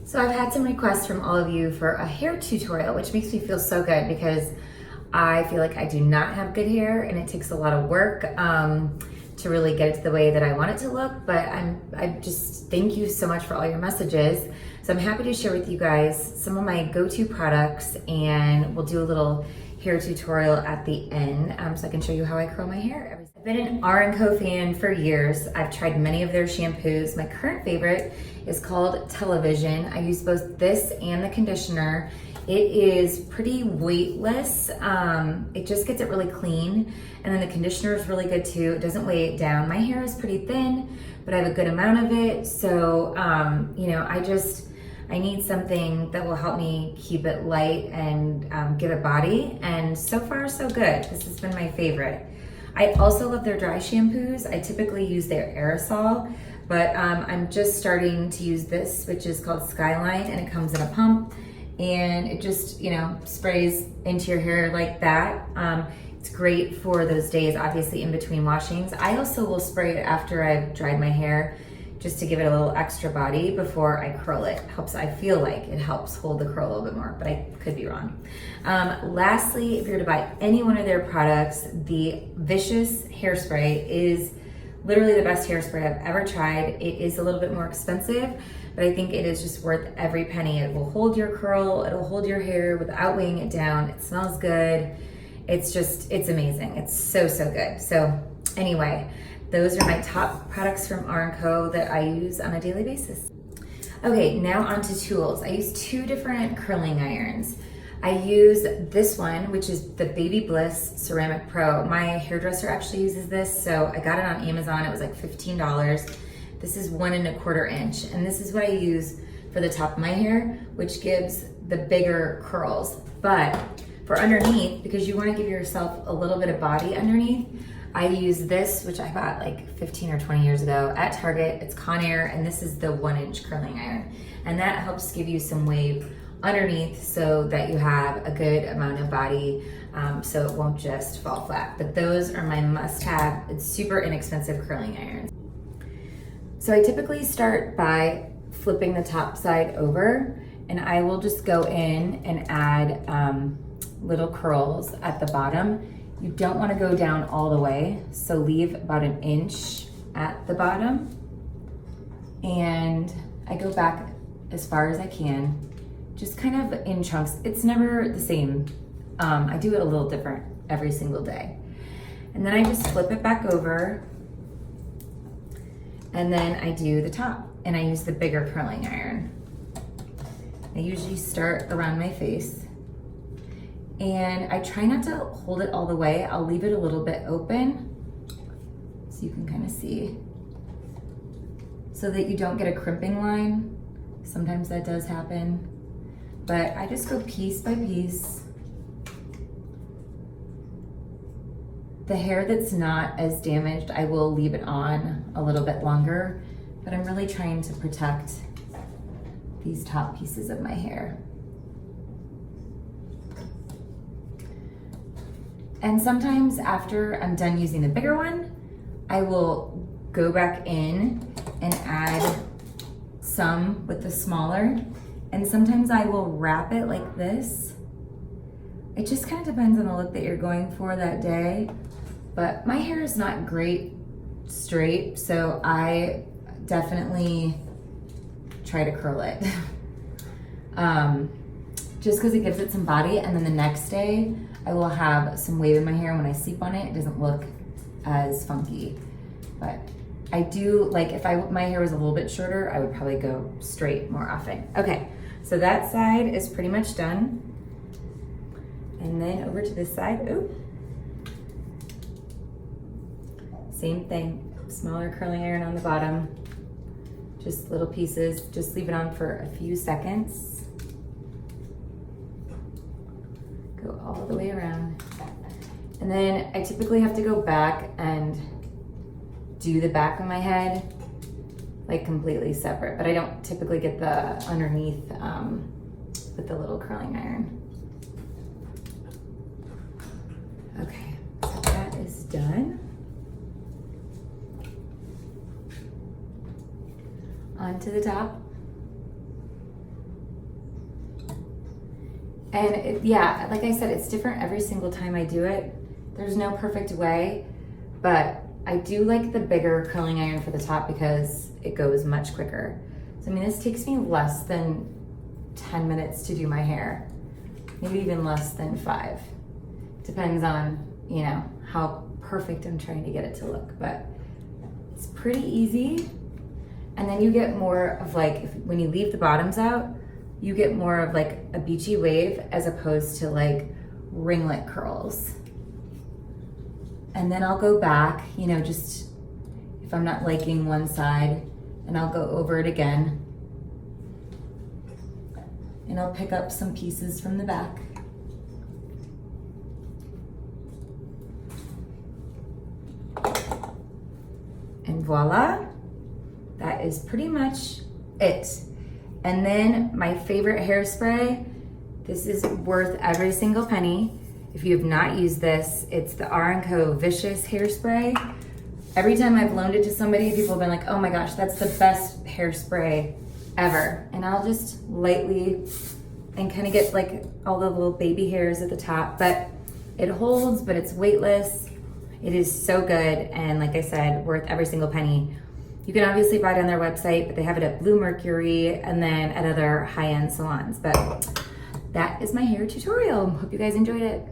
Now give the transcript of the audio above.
So I've had some requests from all of you for a hair tutorial, which makes me feel so good because I feel like I do not have good hair and it takes a lot of work to really get it to the way that I want it to look. But I just thank you so much for all your messages. So I'm happy to share with you guys some of my go-to products, and we'll do a little hair tutorial at the end so I can show you how I curl my hair. I've been an R&Co fan for years. I've tried many of their shampoos. My current favorite is called Television. I use both this and the conditioner. It is pretty weightless. It just gets it really clean. And then the conditioner is really good too. It doesn't weigh it down. My hair is pretty thin, but I have a good amount of it. So, you know, I need something that will help me keep it light and give it body. And so far, so good. This has been my favorite. I also love their dry shampoos. I typically use their aerosol, but I'm just starting to use this, which is called Skyline, and it comes in a pump, and it just, you know, sprays into your hair like that. It's great for those days, obviously, in between washings. I also will spray it after I've dried my hair, just to give it a little extra body before I curl it. I feel like it helps hold the curl a little bit more, but I could be wrong. Lastly, if you're to buy any one of their products, the Vicious hairspray is literally the best hairspray I've ever tried. It is a little bit more expensive, but I think it is just worth every penny. It will hold your curl, it'll hold your hair without weighing it down. It smells good. It's amazing. It's so, so good. So anyway, those are my top products from R&Co that I use on a daily basis. Okay, now onto tools. I use two different curling irons. I use this one, which is the Baby Bliss Ceramic Pro. My hairdresser actually uses this, so I got it on Amazon. It was like $15. This is 1 1/4 inch, and this is what I use for the top of my hair, which gives the bigger curls. But for underneath, because you want to give yourself a little bit of body underneath, I use this, which I bought like 15 or 20 years ago at Target. It's Conair, and this is the 1 inch curling iron. And that helps give you some wave underneath so that you have a good amount of body, so it won't just fall flat. But those are my must-have. It's super inexpensive curling irons. So I typically start by flipping the top side over, and I will just go in and add little curls at the bottom. You don't want to go down all the way, so leave about 1 inch at the bottom. And I go back as far as I can, just kind of in chunks. It's never the same. I do it a little different every single day. And then I just flip it back over, and then I do the top, and I use the bigger curling iron. I usually start around my face, and I try not to hold it all the way. I'll leave it a little bit open so you can kind of see, so that you don't get a crimping line. Sometimes that does happen, but I just go piece by piece. The hair that's not as damaged, I will leave it on a little bit longer, but I'm really trying to protect these top pieces of my hair. And sometimes after I'm done using the bigger one, I will go back in and add some with the smaller. And sometimes I will wrap it like this. It just kind of depends on the look that you're going for that day. But my hair is not great straight, so I definitely try to curl it. Just because it gives it some body, and then the next day I will have some wave in my hair. When I sleep on it, it doesn't look as funky. But I do, like, if my hair was a little bit shorter, I would probably go straight more often. Okay, so that side is pretty much done. And then over to this side, ooh. Same thing, smaller curling iron on the bottom, just little pieces. Just leave it on for a few seconds. Go all the way around. And then I typically have to go back and do the back of my head, like completely separate, but I don't typically get the underneath with the little curling iron. Okay, so that is done. On to the top. And yeah, like I said, it's different every single time I do it. There's no perfect way, but I do like the bigger curling iron for the top because it goes much quicker. So I mean, this takes me less than 10 minutes to do my hair, maybe even less than 5. Depends on, you know, how perfect I'm trying to get it to look, but it's pretty easy. And then you get more of like, when you leave the bottoms out, you get more of like a beachy wave as opposed to like ringlet curls. And then I'll go back, you know, just if I'm not liking one side, and I'll go over it again. And I'll pick up some pieces from the back. And voila, that is pretty much it. And then my favorite hairspray, this is worth every single penny. If you have not used this, it's the R&Co Vicious Hairspray. Every time I've loaned it to somebody, people have been like, oh my gosh, that's the best hairspray ever. And I'll just lightly, and kind of get like all the little baby hairs at the top, but it holds, but it's weightless. It is so good, and like I said, worth every single penny. You can obviously buy it on their website, but they have it at Blue Mercury and then at other high-end salons. But that is my hair tutorial. Hope you guys enjoyed it.